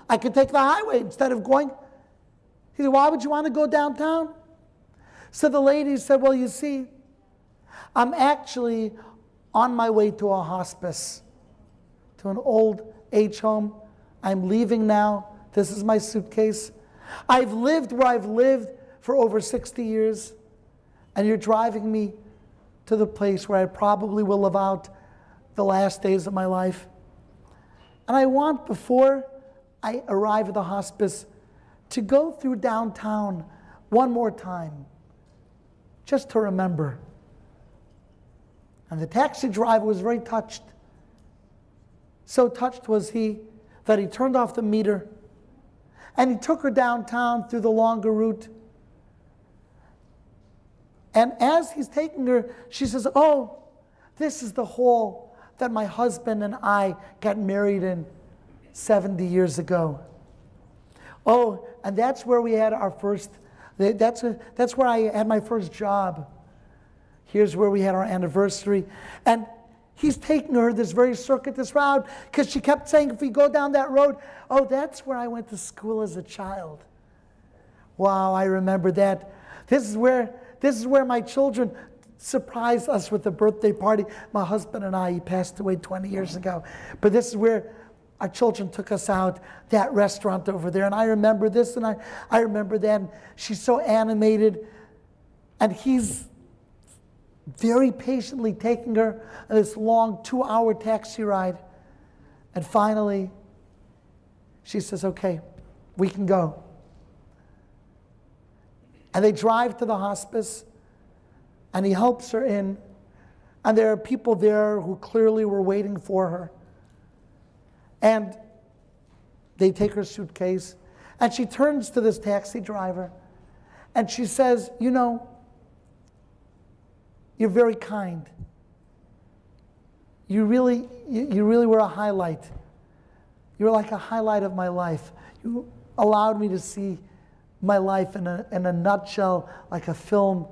I could take the highway instead of going. He said, why would you want to go downtown? So the lady said, well, you see, I'm actually on my way to a hospice, to an old age home. I'm leaving now. This is my suitcase. I've lived where I've lived for over 60 years, and you're driving me to the place where I probably will live out the last days of my life. And I want, before I arrive at the hospice, to go through downtown one more time, just to remember. And the taxi driver was very touched. So touched was he that he turned off the meter and he took her downtown through the longer route. And as he's taking her, she says, oh, this is the hall that my husband and I got married in 70 years ago. Oh, and that's where we had our first, that's where I had my first job. Here's where we had our anniversary. And he's taking her this very circuitous route because she kept saying, if we go down that road, oh, that's where I went to school as a child. Wow, I remember that. This is where my children surprised us with a birthday party. My husband and I, he passed away 20 years ago. But this is where our children took us out, that restaurant over there. And I remember this and I remember that. And she's so animated. And he's very patiently taking her on this long 2-hour taxi ride. And finally, she says, okay, we can go. And they drive to the hospice, and he helps her in. And there are people there who clearly were waiting for her. And they take her suitcase, and she turns to this taxi driver, and she says, you know, you're very kind. You really were a highlight. You were like a highlight of my life. You allowed me to see my life in a nutshell, like a film.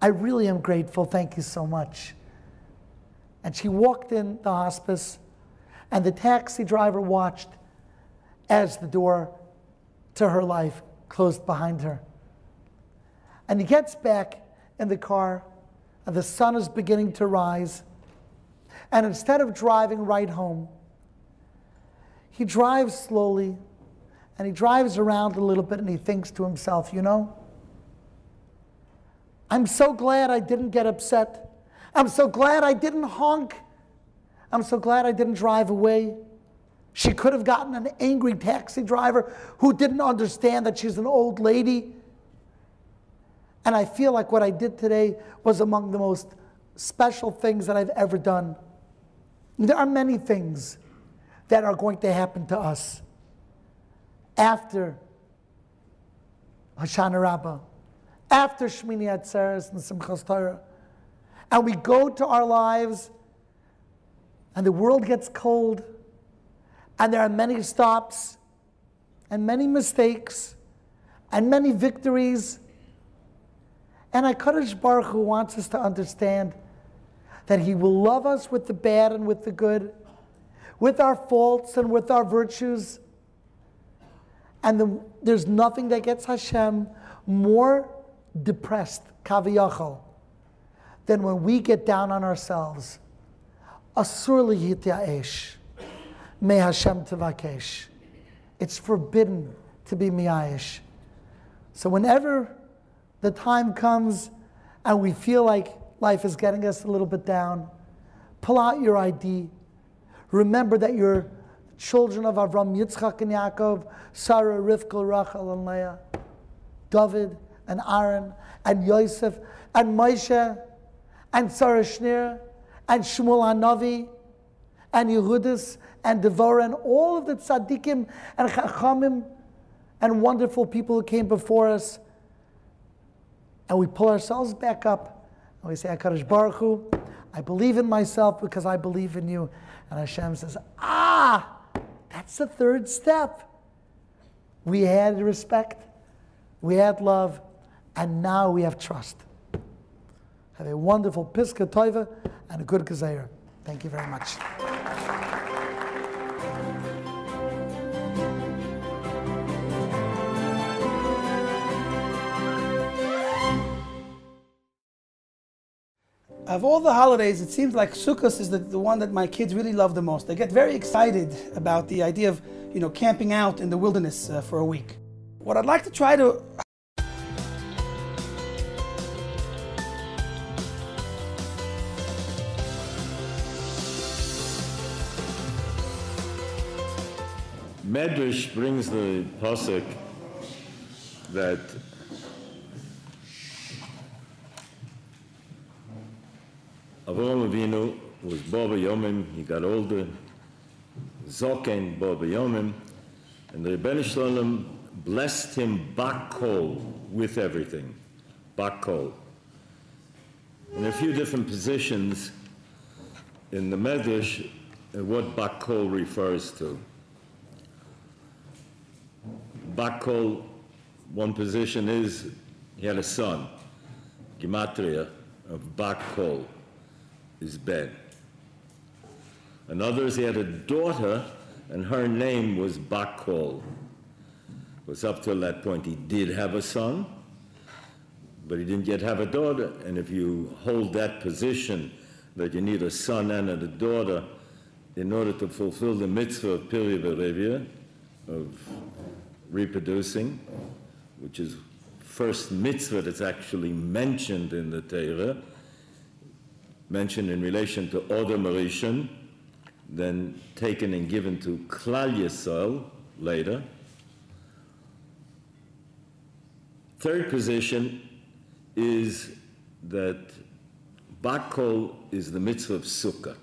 I really am grateful. Thank you so much. And she walked in the hospice, and the taxi driver watched as the door to her life closed behind her. And he gets back in the car, and the sun is beginning to rise. And instead of driving right home, he drives slowly, and he drives around a little bit, and he thinks to himself, you know, I'm so glad I didn't get upset. I'm so glad I didn't honk. I'm so glad I didn't drive away. She could have gotten an angry taxi driver who didn't understand that she's an old lady. And I feel like what I did today was among the most special things that I've ever done. There are many things that are going to happen to us after Hoshana Rabbah, after Shmini Atzeres and Simchas Torah. And we go to our lives, and the world gets cold, and there are many stops, and many mistakes, and many victories. And HaKadosh Baruch Hu wants us to understand that He will love us with the bad and with the good, with our faults and with our virtues. And there's nothing that gets Hashem more depressed, kaviyachol, than when we get down on ourselves. Asur lihityaesh, me Hashem tevakesh. It's forbidden to be miyayesh. So whenever the time comes and we feel like life is getting us a little bit down, pull out your ID. Remember that you're children of Avram, Yitzchak, and Yaakov, Sarah, Rivka, Rachel, and Leah, David, and Aaron, and Yosef, and Moshe, and Sarah Shnir, and Shmuel HaNavi, and Yehudis, and Devorah, and all of the tzaddikim and chachamim and wonderful people who came before us. And we pull ourselves back up, and we say, HaKadosh Baruch Hu, I believe in myself because I believe in you. And Hashem says, that's the third step. We had respect, we had love, and now we have trust. Have a wonderful Piska Toiva and a good Gezeira. Thank you very much. Of all the holidays, it seems like Sukkot is the one that my kids really love the most. They get very excited about the idea of, camping out in the wilderness for a week. What I'd like to try to Medrash brings the pasuk that Avraham Avinu was Baba Yomim, he got older, Zoken Baba Yomim, and the Rebbeinu Shalom blessed him Bakol with everything, Bakol. In a few different positions in the Medrash, what Bakol refers to. Bakol, one position is he had a son, Gematria of Bakol is Ben. And others, he had a daughter, and her name was Bakol. It was up till that point he did have a son, but he didn't yet have a daughter. And if you hold that position, that you need a son and a daughter in order to fulfill the mitzvah of Piri V'Revia, of reproducing, which is first mitzvah that's actually mentioned in the Torah, mentioned in relation to Odom Rishon, then taken and given to Klal Yisrael later. Third position is that Bakol is the mitzvah of Sukkah.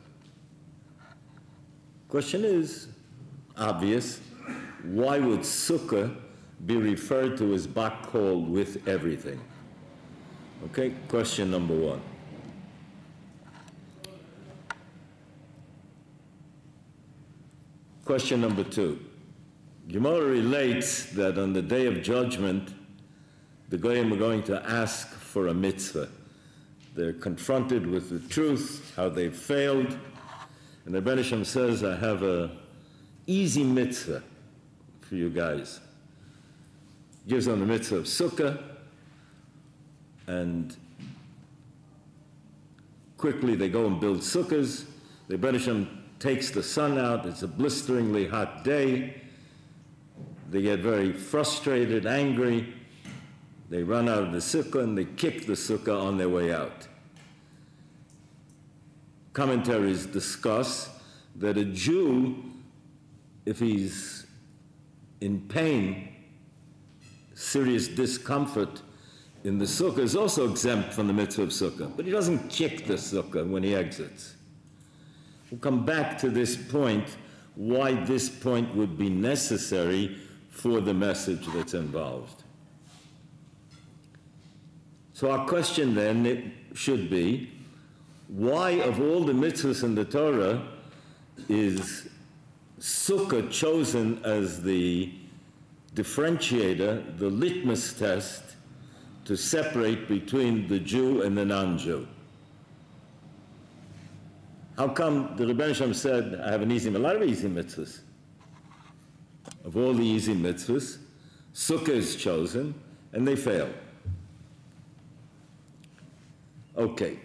Question is obvious. Why would Sukkah be referred to as Bakol with everything? Okay, question number one. Question number two. Gemara relates that on the day of judgment, the Goyim are going to ask for a mitzvah. They're confronted with the truth, how they've failed, and the Rebbeinu Shalom says, I have a easy mitzvah for you guys. Gives them the mitzvah of Sukkah, and quickly they go and build sukkahs. The Rebbeinu Shalom takes the sun out. It's a blisteringly hot day. They get very frustrated, angry. They run out of the sukkah and they kick the sukkah on their way out. Commentaries discuss that a Jew, if he's in pain, serious discomfort in the sukkah, is also exempt from the mitzvah of sukkah, but he doesn't kick the sukkah when he exits. We'll come back to this point, why this point would be necessary for the message that's involved. So our question then it should be, why of all the mitzvahs in the Torah is Sukkah chosen as the differentiator, the litmus test to separate between the Jew and the non-Jew? How come the Rebbeinu Shalom said, I have a lot of easy mitzvahs. Of all the easy mitzvahs, Sukkah is chosen, and they fail. Okay,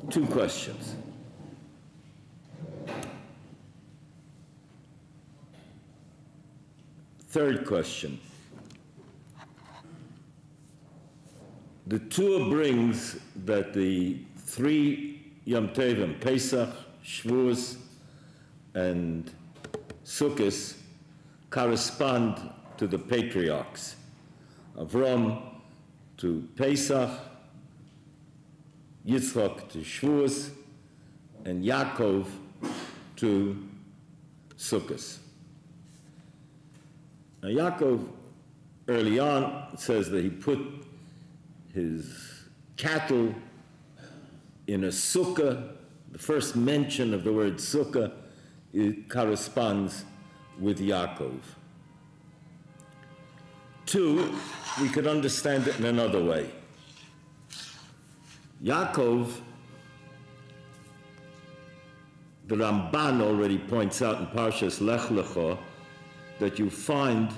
two questions. Third question. The Torah brings that the three Yom Tovim, Pesach, Shavuos, and Sukkot, correspond to the patriarchs. Avram to Pesach, Yitzchak to Shavuos, and Yaakov to Sukkot. Now Yaakov, early on, says that he put his cattle in a sukkah. The first mention of the word sukkah, it corresponds with Yaakov. Two, we could understand it in another way. Yaakov, the Ramban already points out in Parshas Lech Lecha that you find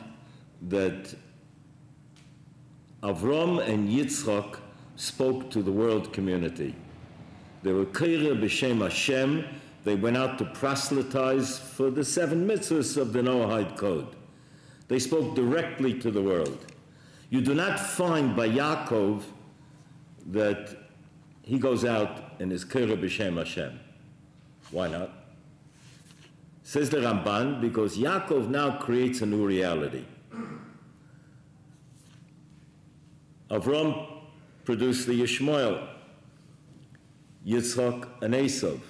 that Avram and Yitzchak spoke to the world community. They were Keira b'Shem Hashem. They went out to proselytize for the 7 mitzvahs of the Noahide Code. They spoke directly to the world. You do not find by Yaakov that he goes out and is Keira b'Shem Hashem. Why not? Says the Ramban, because Yaakov now creates a new reality. Avram produced the Yishmael, Yitzchak, and Esav.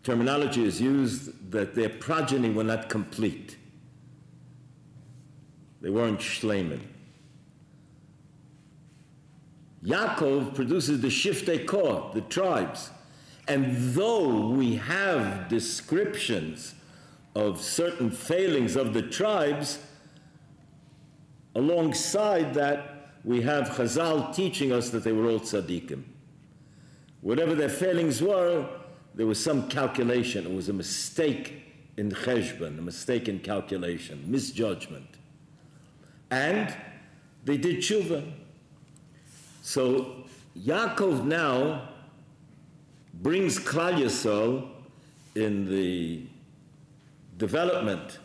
Terminology is used that their progeny were not complete. They weren't shleimin. Yaakov produces the Shiftei Kor, the tribes. And though we have descriptions of certain failings of the tribes, alongside that, we have Chazal teaching us that they were all tzaddikim. Whatever their failings were, there was some calculation. It was a mistake in cheshbon, a mistake in calculation, misjudgment. And they did tshuva. So Yaakov now brings Klal Yisrael in the development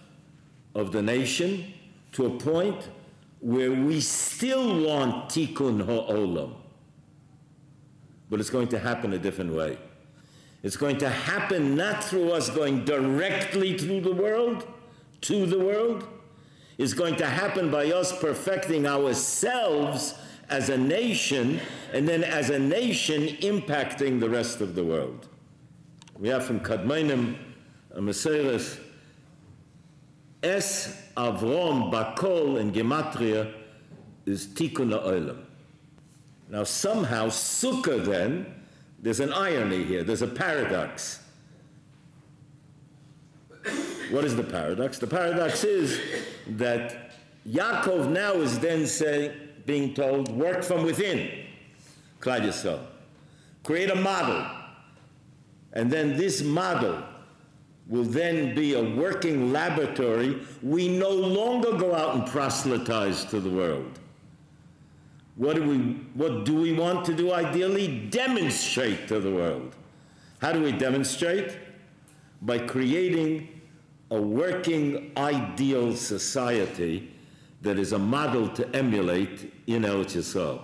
of the nation to a point where we still want tikkun ha'olam, but it's going to happen a different way. It's going to happen not through us going directly through the world, to the world. It's going to happen by us perfecting ourselves as a nation, and then as a nation impacting the rest of the world. We have from Kadmainim, a Meseres, Es Avrom Bakol in Gematria is Tikkun Ha'olam. Now somehow Sukkah then, there's an irony here, there's a paradox. What is the paradox? The paradox is that Yaakov now is then being told, work from within, Klal Yisrael. Create a model. And then this model will then be a working laboratory. We no longer go out and proselytize to the world. What do we want to do ideally? Demonstrate to the world. How do we demonstrate? By creating a working ideal society that is a model to emulate in Eretz Yisrael.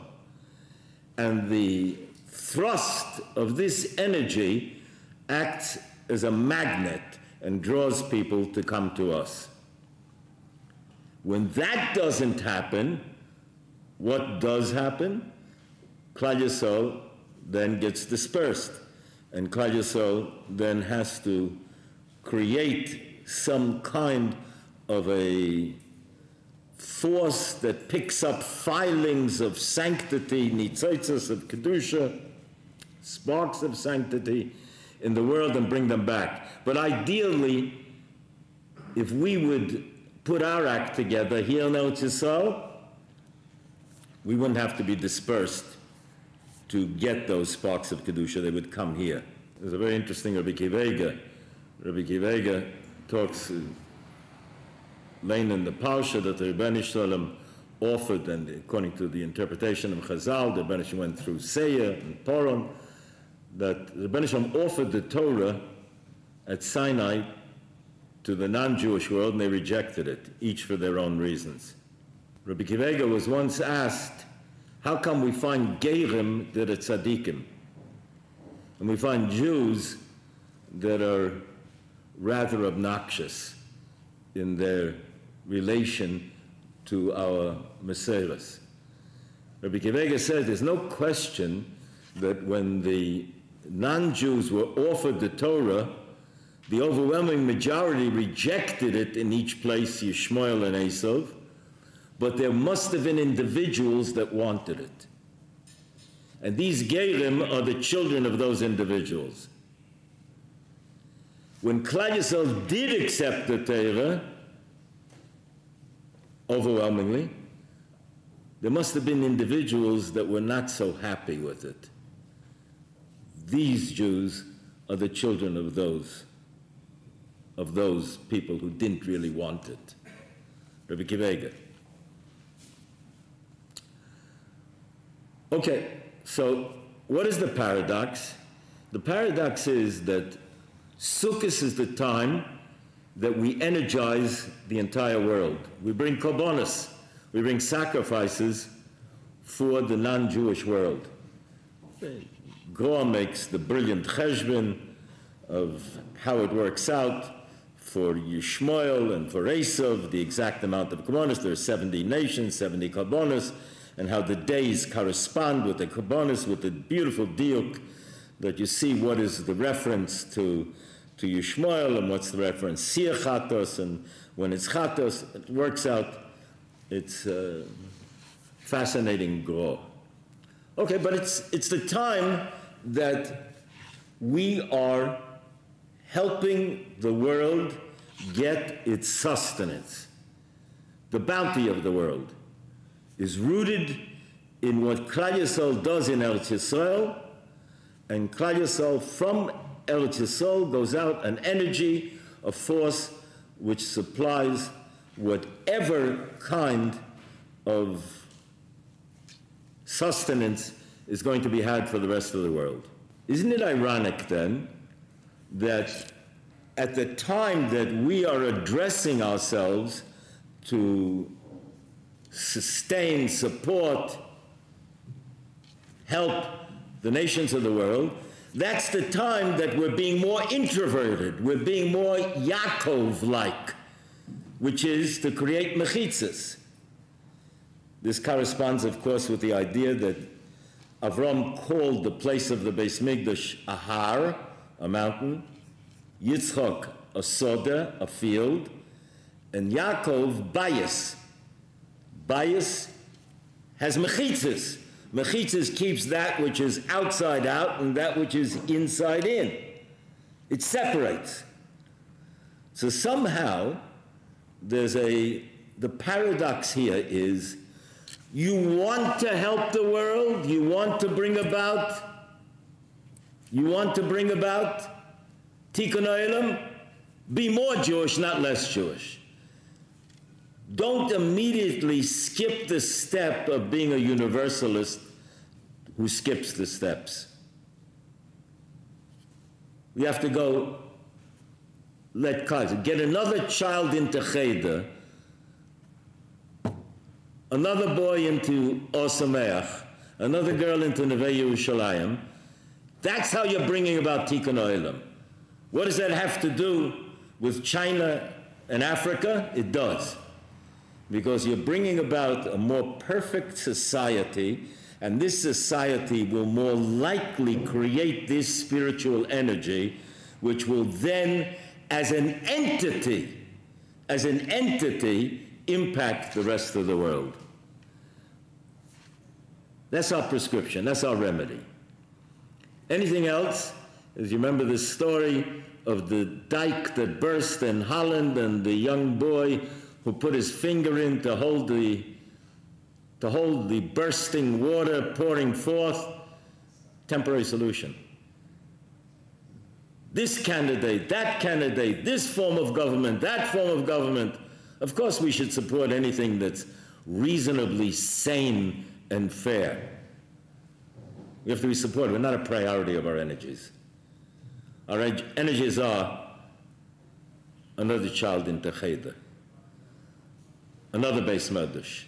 And the thrust of this energy acts as a magnet and draws people to come to us. When that doesn't happen, what does happen? Klal Yisrael then gets dispersed, and Klal Yisrael then has to create some kind of a force that picks up filings of sanctity, nitzotzos of kedusha, sparks of sanctity in the world and bring them back. But ideally, if we would put our act together here in Eretz Yisrael, we wouldn't have to be dispersed to get those sparks of kedusha. They would come here. There's a very interesting Rabbi Kivega. Rabbi Kivega talks laying in the parsha that the Rebbeinu Shalom offered, and according to the interpretation of Chazal, the Rebbeinu Shalom went through Seir and Poron, that the Rebbeinu Shalom offered the Torah at Sinai to the non-Jewish world, and they rejected it, each for their own reasons. Rabbi Kivega was once asked, how come we find Geirim that are tzaddikim, and we find Jews that are rather obnoxious in their relation to our Meseres? Rabbi Kivega said there's no question that when the non-Jews were offered the Torah, the overwhelming majority rejected it in each place, Yishmael and Esav, but there must have been individuals that wanted it. And these Geirim are the children of those individuals. When Klal Yisrael did accept the Torah, overwhelmingly, there must have been individuals that were not so happy with it. These Jews are the children of those people who didn't really want it. Rabbi Kivega. Okay, so what is the paradox? The paradox is that Sukkot is the time that we energize the entire world. We bring korbanos, we bring sacrifices for the non-Jewish world. Goa makes the brilliant cheshbon of how it works out for Yishmael and for Esav, the exact amount of korbanos. There are 70 nations, 70 korbanos, and how the days correspond with the korbanos, with the beautiful diuk that you see what is the reference to Yishmael and what's the reference Sia Chatos, and when it's Chatos, it works out. It's fascinating grow. Okay, but it's the time that we are helping the world get its sustenance. The bounty of the world is rooted in what Klal Yisrael does in Eretz Yisrael, and Klal Yisrael from Eretz Yisrael goes out an energy, a force which supplies whatever kind of sustenance is going to be had for the rest of the world. Isn't it ironic then that at the time that we are addressing ourselves to sustain, support, help the nations of the world, that's the time that we're being more introverted, we're being more Yaakov-like, which is to create mechitzas. This corresponds, of course, with the idea that Avram called the place of the Beis Mikdash a har, a mountain, Yitzchak a soda, a field, and Yaakov bayis. Bayis has mechitzas. Mechitzas keeps that which is outside out and that which is inside in. It separates. So somehow the paradox here is you want to help the world, you want to bring about Tikkun Olam, be more Jewish, not less Jewish. Don't immediately skip the step of being a universalist who skips the steps. We have to go, get another child into Cheder, another boy into Osameach, another girl into Nevei Yerushalayim. That's how you're bringing about Tikkun Olam. What does that have to do with China and Africa? It does. Because you're bringing about a more perfect society, and this society will more likely create this spiritual energy, which will then, as an entity, impact the rest of the world. That's our prescription, that's our remedy. Anything else? As you remember the story of the dike that burst in Holland and the young boy who put his finger in to hold the bursting water pouring forth, temporary solution. This candidate, that candidate, this form of government, that form of government. Of course we should support anything that's reasonably sane and fair. We have to be supported. We're not a priority of our energies. Our energies are another child into Cheder, another Beis Mikdash.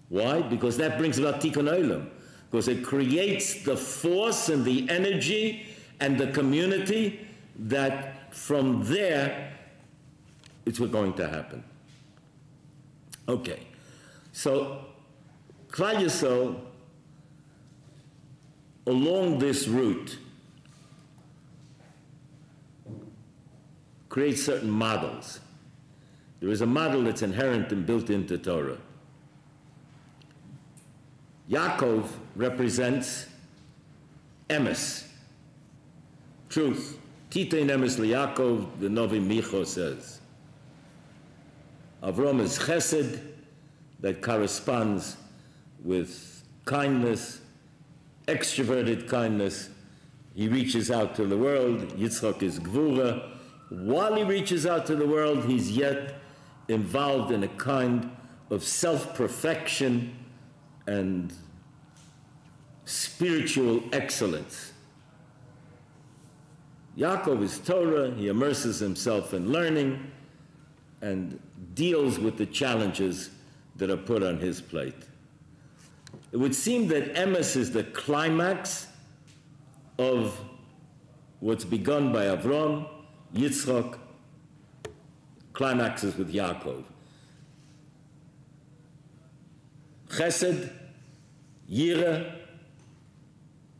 Why? Because that brings about Tikkun Olam. Because it creates the force and the energy and the community that from there it's going to happen. Okay, so Klal Yisrael, along this route, creates certain models. There is a model that's inherent and built into Torah. Yaakov represents emes, truth. Titein emes liYaakov, the Novi Micho says. Avram is chesed, that corresponds with kindness, extroverted kindness. He reaches out to the world. Yitzchak is gvura. While he reaches out to the world, he's yet involved in a kind of self-perfection and spiritual excellence. Yaakov is Torah, he immerses himself in learning and deals with the challenges that are put on his plate. It would seem that Emes is the climax of what's begun by Avram, Yitzchak, climaxes with Yaakov. Chesed, Yira,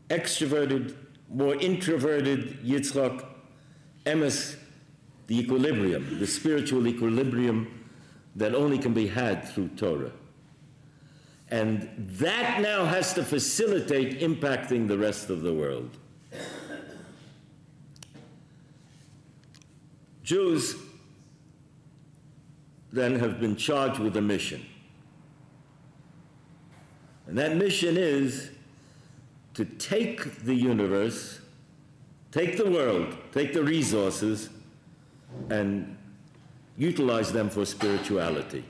extroverted, more introverted Yitzchak, Emes, the equilibrium, the spiritual equilibrium that only can be had through Torah. And that now has to facilitate impacting the rest of the world. Jews then have been charged with a mission. And that mission is to take the universe, take the world, take the resources, and utilize them for spirituality.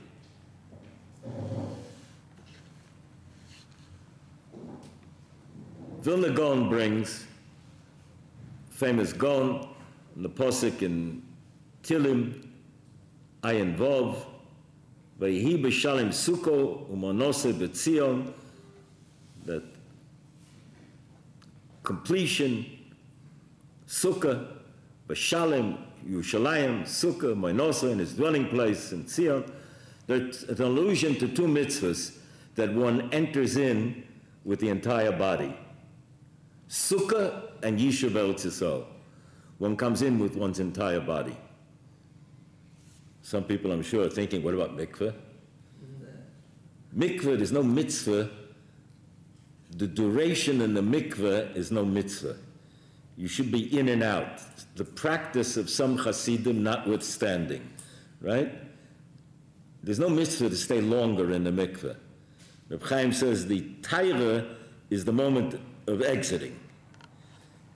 Vilna Gaon brings famous Gaon, the posuk in Tilim, Ayin Vov, Vayhi b'shalem suko u'monose b'tzion, that completion, sukkah, b'shalem, Yerushalayim, sukkah, monose, in his dwelling place in Tzion. That's an allusion to two mitzvahs that one enters in with the entire body. Sukkah and Yishuv Eretz Yisrael. One comes in with one's entire body. Some people, I'm sure, are thinking, what about mikveh? Mikveh, there's no mitzvah. The duration in the mikveh is no mitzvah. You should be in and out. The practice of some Hasidim notwithstanding, right? There's no mitzvah to stay longer in the mikveh. Reb Chaim says the Torah is the moment of exiting.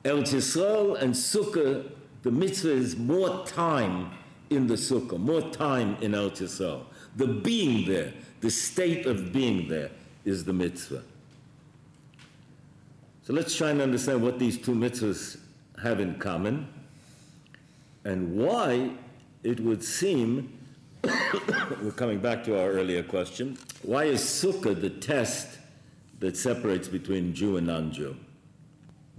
Eretz Yisrael and Sukkah, the mitzvah is more time in the Sukkah, more time in Eretz Yisrael. The being there, the state of being there is the mitzvah. So let's try and understand what these two mitzvahs have in common and why it would seem, we're coming back to our earlier question, why is Sukkah the test that separates between Jew and non-Jew?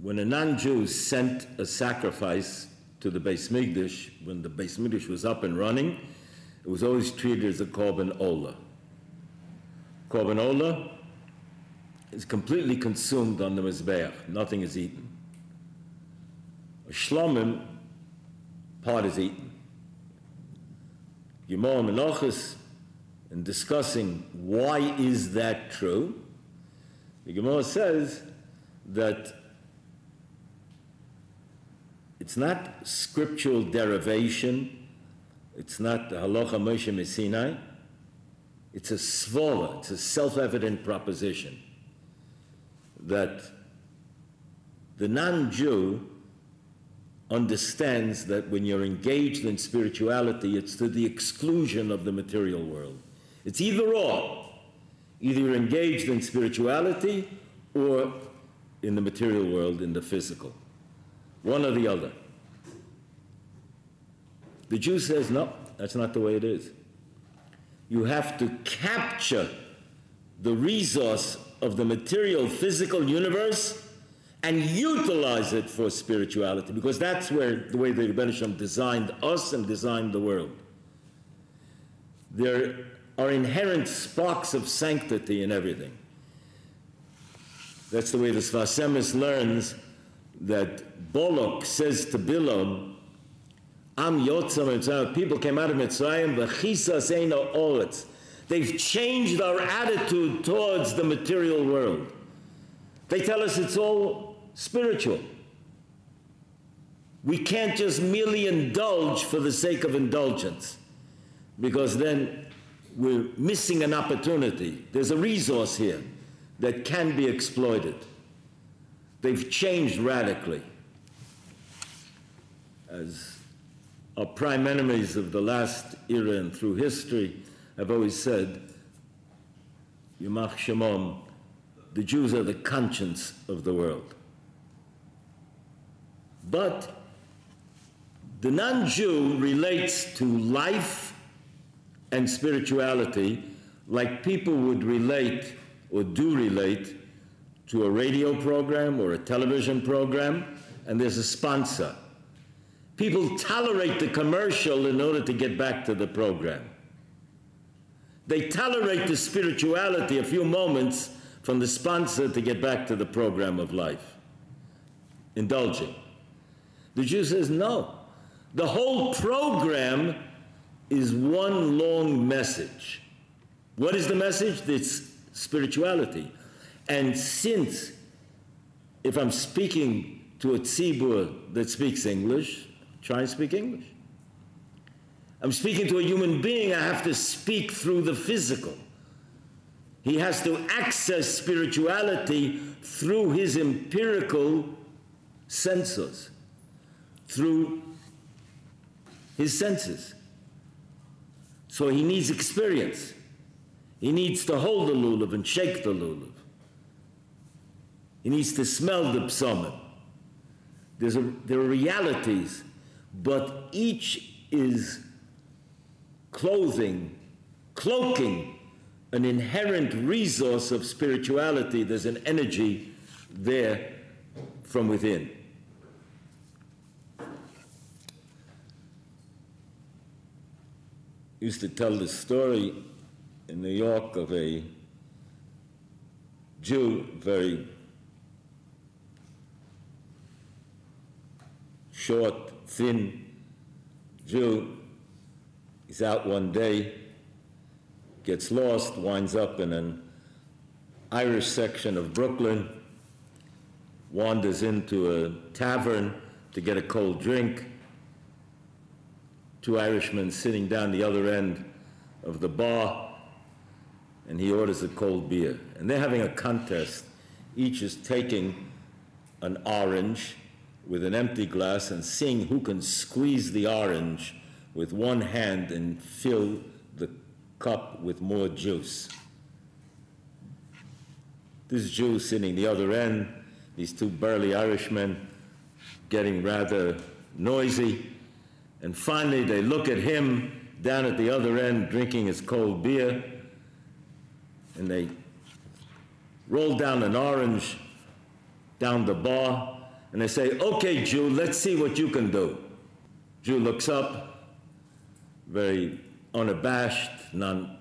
When a non-Jew sent a sacrifice to the Beis Mikdash, when the Beis Mikdash was up and running, it was always treated as a korban olah. Korban olah is completely consumed on the Mizbeach. Nothing is eaten. A shlomim, part is eaten. Yomor Menachos, in discussing why is that true, the Gemara says that it's not scriptural derivation, it's not the halacha Moshe Messinai, it's a svola, it's a self-evident proposition that the non-Jew understands that when you're engaged in spirituality, it's to the exclusion of the material world. It's either or. Either you're engaged in spirituality or in the material world, in the physical. One or the other. The Jew says, no, that's not the way it is. You have to capture the resource of the material physical universe and utilize it for spirituality, because that's where the way the Rebbeinu Shalom designed us and designed the world. There are inherent sparks of sanctity in everything. That's the way the Sfas Emes learns that Bolok says to Bilam, Am Yotzam Mitzrayim, people came out of Mitzrayim, v'chisas eino oretz. They've changed our attitude towards the material world. They tell us it's all spiritual. We can't just merely indulge for the sake of indulgence, because then we're missing an opportunity. There's a resource here that can be exploited. They've changed radically. As our prime enemies of the last era and through history have always said, Yimach Shemom, the Jews are the conscience of the world. But the non-Jew relates to life and spirituality like people would relate or do relate to a radio program or a television program, and there's a sponsor. People tolerate the commercial in order to get back to the program. They tolerate the spirituality a few moments from the sponsor to get back to the program of life. Indulging. The Jew says, no. The whole program is one long message. What is the message? It's spirituality. And since, if I'm speaking to a tzibur that speaks English, try and speak English. I'm speaking to a human being, I have to speak through the physical. He has to access spirituality through his empirical senses, through his senses. So he needs experience. He needs to hold the lulav and shake the lulav. He needs to smell the psalmim. There are realities, but each is cloaking an inherent resource of spirituality. There's an energy there from within. I used to tell this story in New York of a Jew, very short, thin Jew. He's out one day, gets lost, winds up in an Irish section of Brooklyn, wanders into a tavern to get a cold drink. Two Irishmen sitting down the other end of the bar, and he orders a cold beer. And they're having a contest. Each is taking an orange with an empty glass and seeing who can squeeze the orange with one hand and fill the cup with more juice. This Jew sitting the other end, these two burly Irishmen getting rather noisy, and finally they look at him down at the other end drinking his cold beer, and they roll down an orange down the bar, and they say, okay, Jew, let's see what you can do. Jew looks up, very unabashed, not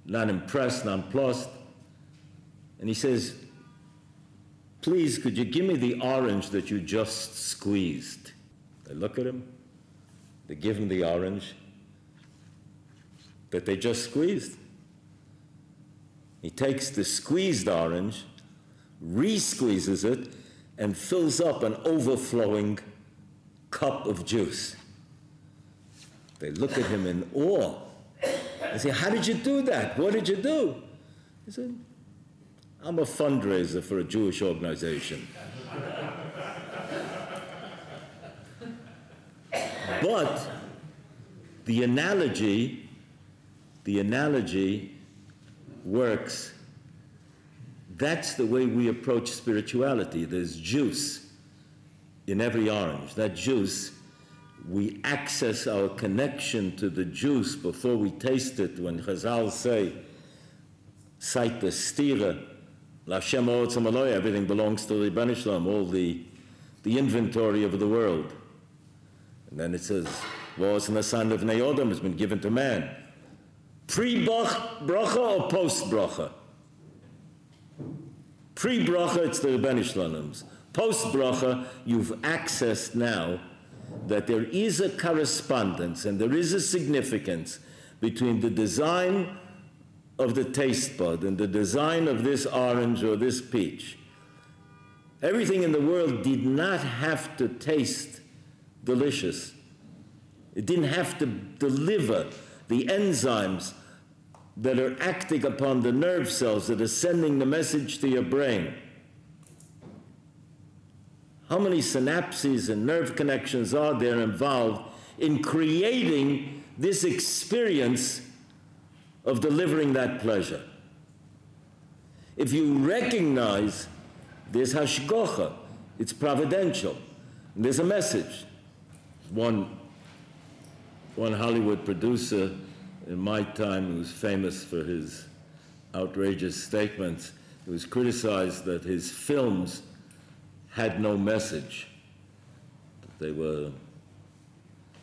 impressed, nonplussed, and he says, please, could you give me the orange that you just squeezed? They look at him, they give him the orange that they just squeezed. He takes the squeezed orange, re-squeezes it, and fills up an overflowing cup of juice. They look at him in awe. They say, how did you do that? What did you do? He said, I'm a fundraiser for a Jewish organization. But the analogy works. That's the way we approach spirituality. There's juice in every orange. That juice, we access our connection to the juice before we taste it. When Chazal say, Saita stira, L'Hashem ha'otzam aloy, everything belongs to the Rebbeinu Shalom, all the inventory of the world. And then it says, V'os nasan of Neodam has been given to man. Pre-bracha or post-bracha? Pre-bracha, it's the Rebbeinu Shalom's. Post-bracha, you've accessed now that there is a correspondence and there is a significance between the design of the taste bud and the design of this orange or this peach. Everything in the world did not have to taste delicious. It didn't have to deliver the enzymes that are acting upon the nerve cells that are sending the message to your brain. How many synapses and nerve connections are there involved in creating this experience of delivering that pleasure? If you recognize there's hashgocha, it's providential, and there's a message. One Hollywood producer in my time who was famous for his outrageous statements, he was criticized that his films had no message, that they were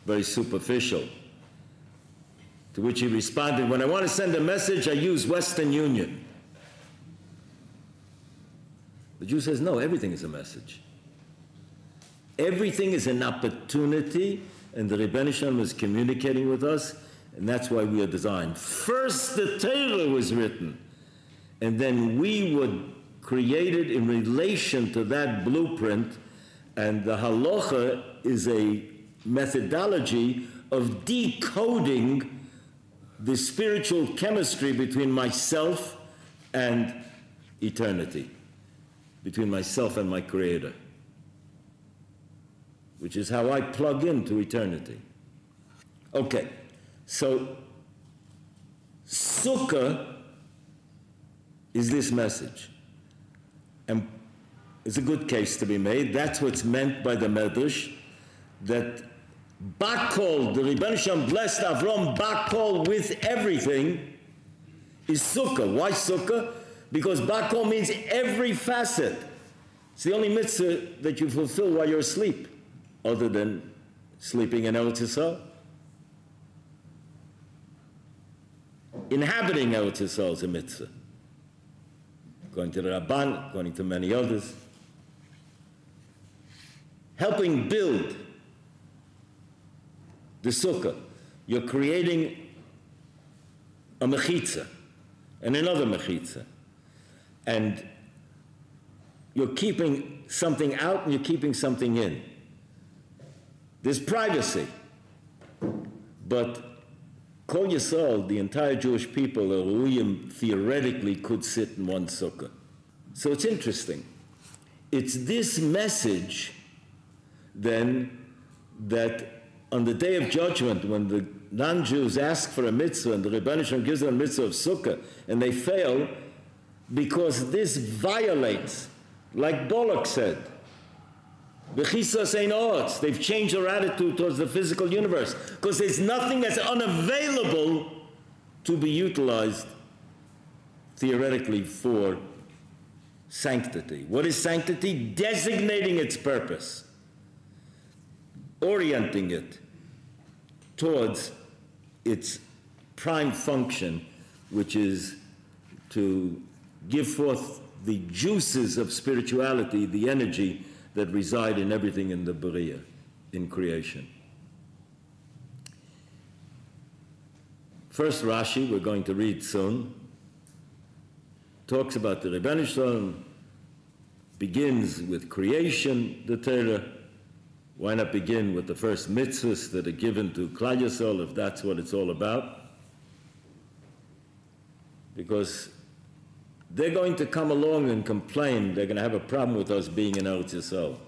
very superficial. To which he responded, when I want to send a message, I use Western Union. The Jew says, no, everything is a message. Everything is an opportunity, and the Rebbeinu Shalom is communicating with us, and that's why we are designed. First, the Torah was written, and then we were created in relation to that blueprint, and the halacha is a methodology of decoding the spiritual chemistry between myself and eternity, between myself and my Creator, which is how I plug into eternity. Okay, so Sukkah is this message. And it's a good case to be made. That's what's meant by the Medrash, that Bakol, the Rebbeinu Shalom blessed Avram Bakol with everything, is Sukkah. Why Sukkah? Because Bakol means every facet. It's the only mitzvah that you fulfill while you're asleep, other than sleeping in Eretz Yisrael. Inhabiting Eretz Yisrael is a mitzvah. According to the Rabban, according to many others. Helping build the sukkah. You're creating a mechitza and another mechitza. And you're keeping something out and you're keeping something in. There's privacy. But Kol Yisrael, the entire Jewish people, theoretically could sit in one sukkah. So it's interesting. It's this message, then, that on the Day of Judgment, when the non-Jews ask for a mitzvah, and the Rebbeinu Shalom gives them a mitzvah of sukkah, and they fail, because this violates, like Bollock said, they've changed their attitude towards the physical universe, because there's nothing that's unavailable to be utilized theoretically for sanctity. What is sanctity? Designating its purpose, orienting it towards its prime function, which is to give forth the juices of spirituality, the energy that reside in everything in the Beriah, in creation. First Rashi, we're going to read soon, talks about the Rebbeinu Shalom, begins with creation, the Torah. Why not begin with the first mitzvahs that are given to Klal Yisrael, if that's what it's all about? Because they're going to come along and complain. They're going to have a problem with us being in Eretz Yisrael.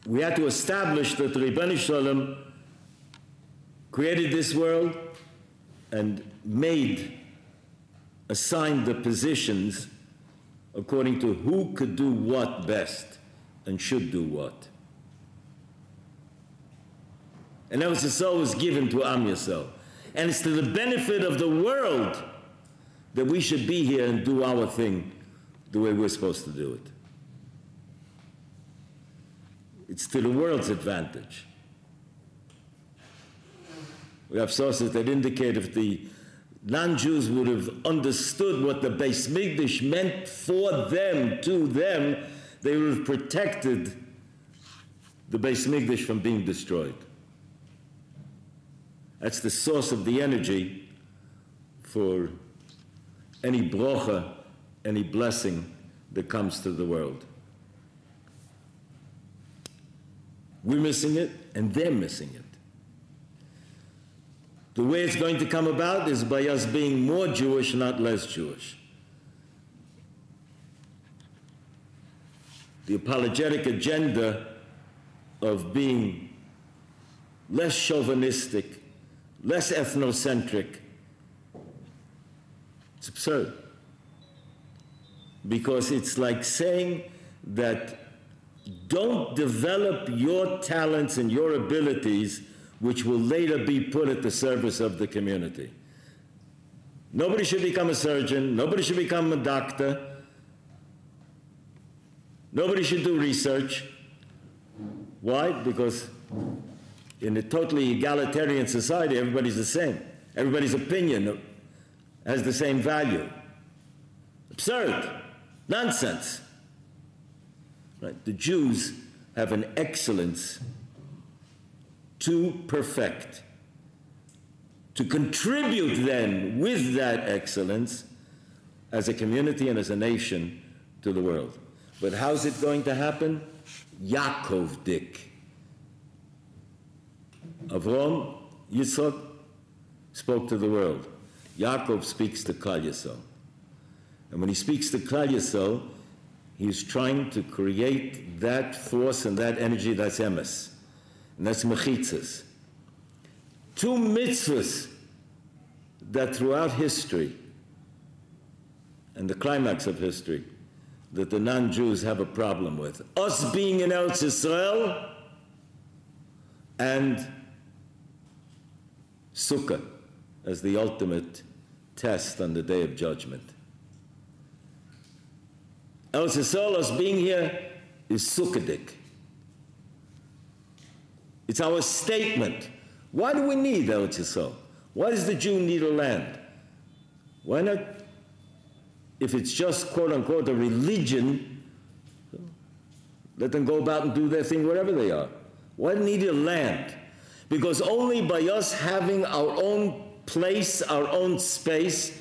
We had to establish that the Rebbeinu Shalom created this world and assigned the positions according to who could do what best and should do what. And Eretz Yisrael was given to Am Yisrael. And it's to the benefit of the world that we should be here and do our thing the way we're supposed to do it. It's to the world's advantage. We have sources that indicate if the non-Jews would have understood what the Beis Mikdash meant for them, to them, they would have protected the Beis Mikdash from being destroyed. That's the source of the energy for any brocha, any blessing that comes to the world. We're missing it, and they're missing it. The way it's going to come about is by us being more Jewish, not less Jewish. The apologetic agenda of being less chauvinistic, less ethnocentric, it's absurd. because it's like saying that don't develop your talents and your abilities which will later be put at the service of the community. Nobody should become a surgeon. Nobody should become a doctor. Nobody should do research. Why? Because in a totally egalitarian society, everybody's the same. Everybody's opinion has the same value. Absurd. Nonsense. Right? The Jews have an excellence to perfect. To contribute then with that excellence as a community and as a nation to the world. But how's it going to happen? Yaakov Dick. Avram, Yitzchak spoke to the world. Yaakov speaks to Klal Yisrael. And when he speaks to Klal Yisrael, he's trying to create that force and that energy that's emes. And that's mechitzas. Two mitzvahs that throughout history, and the climax of history, that the non-Jews have a problem with. Us being in Eretz Yisrael and Sukkah as the ultimate test on the Day of Judgment. Eretz Yisrael, us being here, is Sukkadik. It's our statement. Why do we need Eretz Yisrael? Why does the Jew need a land? Why not, if it's just quote-unquote a religion, let them go about and do their thing wherever they are. Why do they need a land? Because only by us having our own place, our own space,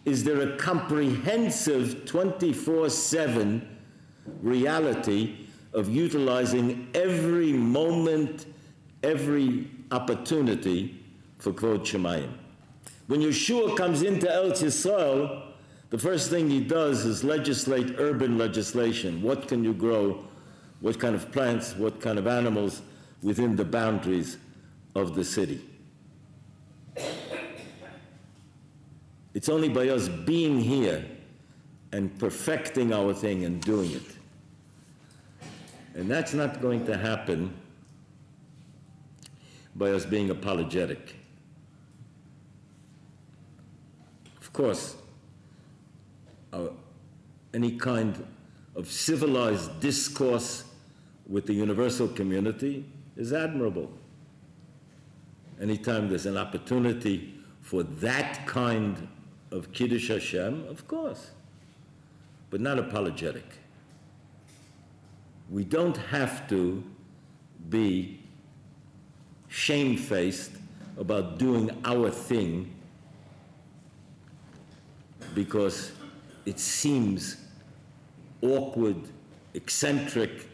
is there a comprehensive 24/7 reality of utilizing every moment, every opportunity for Kvod Shemayim. When Yeshua comes into Eretz Yisrael, the first thing he does is legislate urban legislation. What can you grow? What kind of plants? What kind of animals within the boundaries of the city? It's only by us being here and perfecting our thing and doing it. And that's not going to happen by us being apologetic. Of course, any kind of civilized discourse with the universal community is admirable. Anytime there's an opportunity for that kind of Kiddush Hashem, of course, but not apologetic. We don't have to be shamefaced about doing our thing because it seems awkward, eccentric,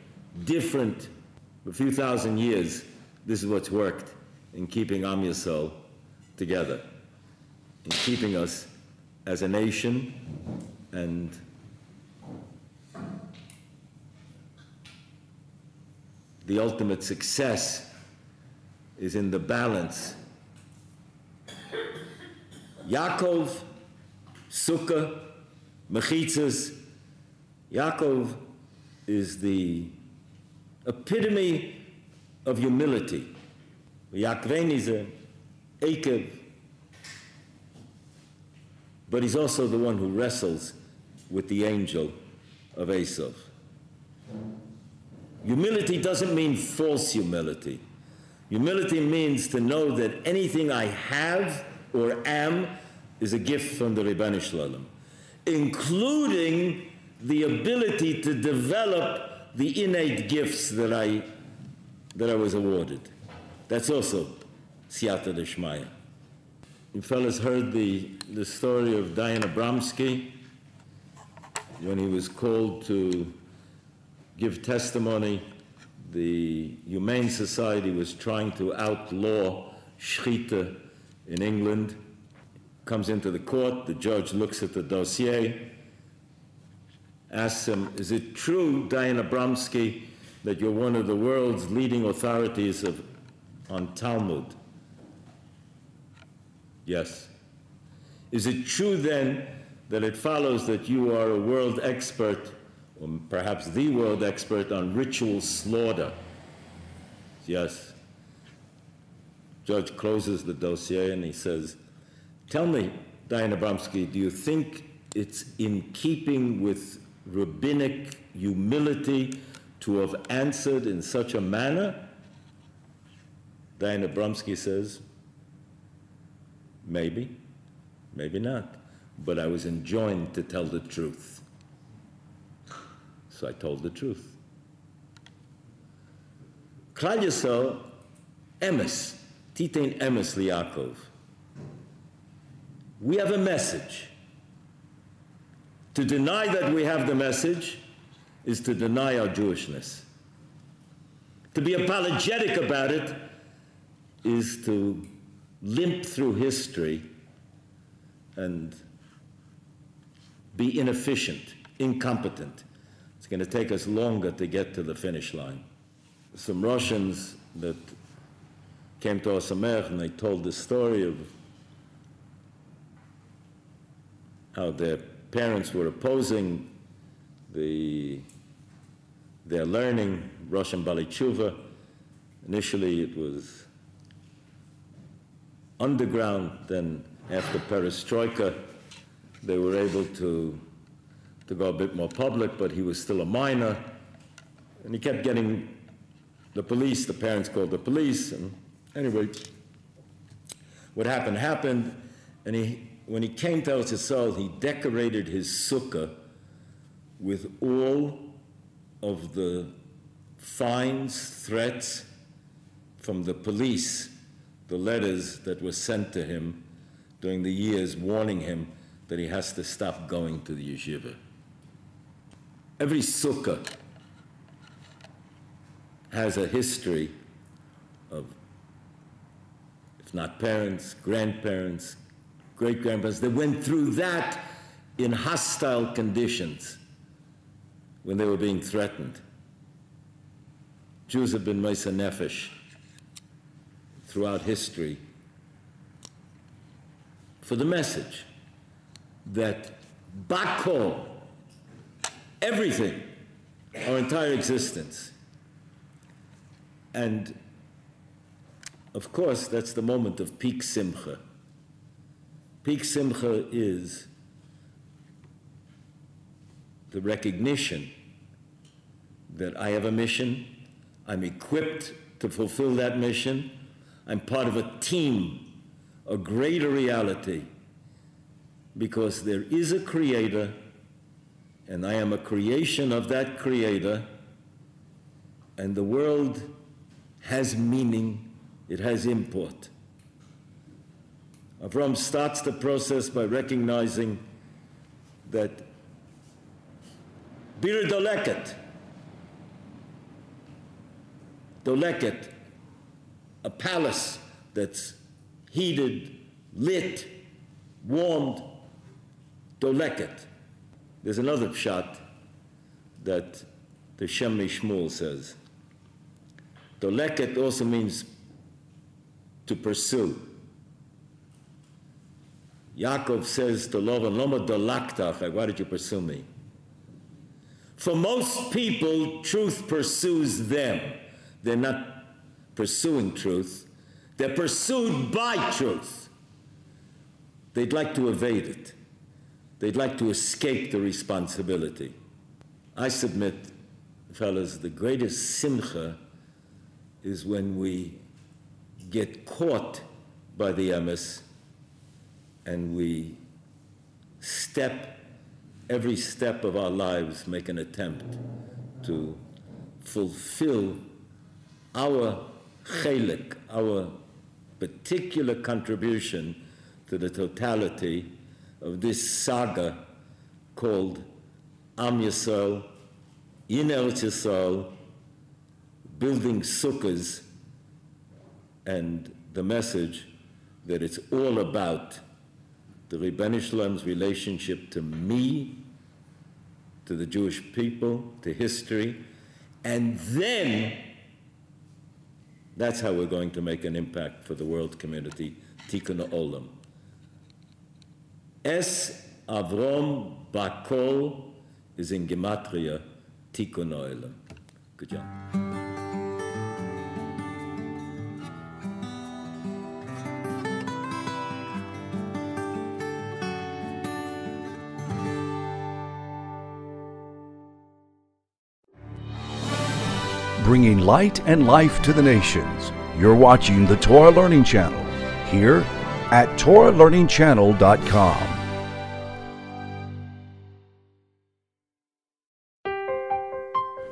different. For a few thousand years, this is what's worked in keeping Am Yisrael together, in keeping us as a nation, and the ultimate success is in the balance. Yaakov, Sukkah, Mechitzas. Yaakov is the epitome of humility. Yaakvein is an Akev, but he's also the one who wrestles with the angel of Esav. Humility doesn't mean false humility. Humility means to know that anything I have or am is a gift from the Ribbon Shalom, including the ability to develop the innate gifts that I was awarded. That's also Siyata Deshmaya. You fellas heard the story of Dayan Abramsky when he was called to give testimony. The Humane Society was trying to outlaw shechita in England. Comes into the court, the judge looks at the dossier, asks him, is it true, Dayan Abramsky, that you're one of the world's leading authorities on Talmud? Yes. Is it true then that it follows that you are a world expert, or perhaps the world expert, on ritual slaughter. Yes. Judge closes the dossier and he says, tell me, Diane Abramsky, do you think it's in keeping with rabbinic humility to have answered in such a manner? Diane Abramsky says, maybe, maybe not, but I was enjoined to tell the truth. So I told the truth. Klal Yisrael, emes, titein emes liYaakov. We have a message. To deny that we have the message is to deny our Jewishness. To be apologetic about it is to limp through history and be inefficient, incompetent. It's going to take us longer to get to the finish line. Some Russians that came to Osamer and they told the story of how their parents were opposing their learning Russian Bali Tshuva. Initially it was underground, then after perestroika they were able to go a bit more public, but he was still a minor, and he kept getting the police. The parents called the police, and anyway, what happened, and when he came to Eretz Yisrael, he decorated his sukkah with all of the fines, threats from the police, the letters that were sent to him during the years warning him that he has to stop going to the yeshiva. Every sukkah has a history of, if not parents, grandparents, great-grandparents, that went through that in hostile conditions when they were being threatened. Jews have been meisa nefesh throughout history for the message that bakol, everything, our entire existence. And of course, that's the moment of peak simcha. Peak simcha is the recognition that I have a mission, I'm equipped to fulfill that mission, I'm part of a team, a greater reality, because there is a creator, and I am a creation of that creator, and the world has meaning, it has import. Avram starts the process by recognizing that bir doleket, a palace that's heated, lit, warmed, doleket. There's another pshat that the Shem Mishmul says. Doleket also means to pursue. Yaakov says to Lavan, Loma dolaktach, why did you pursue me? For most people, truth pursues them. They're not pursuing truth. They're pursued by truth. They'd like to evade it. They'd like to escape the responsibility. I submit, fellas, the greatest simcha is when we get caught by the emes and we every step of our lives, make an attempt to fulfill our chelik, our particular contribution to the totality of this saga called Am Yisrael, in Eretz Yisrael, building sukkahs, and the message that it's all about the Rebbeinu Shalom's relationship to me, to the Jewish people, to history, and then that's how we're going to make an impact for the world community, Tikkun Olam. Es Avrom Bakol is in Gematria Tikkun Olam. Good job. Bringing light and life to the nations. You're watching the Torah Learning Channel here at TorahLearningChannel.com.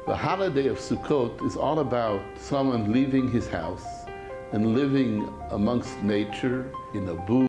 The holiday of Sukkot is all about someone leaving his house and living amongst nature in a booth.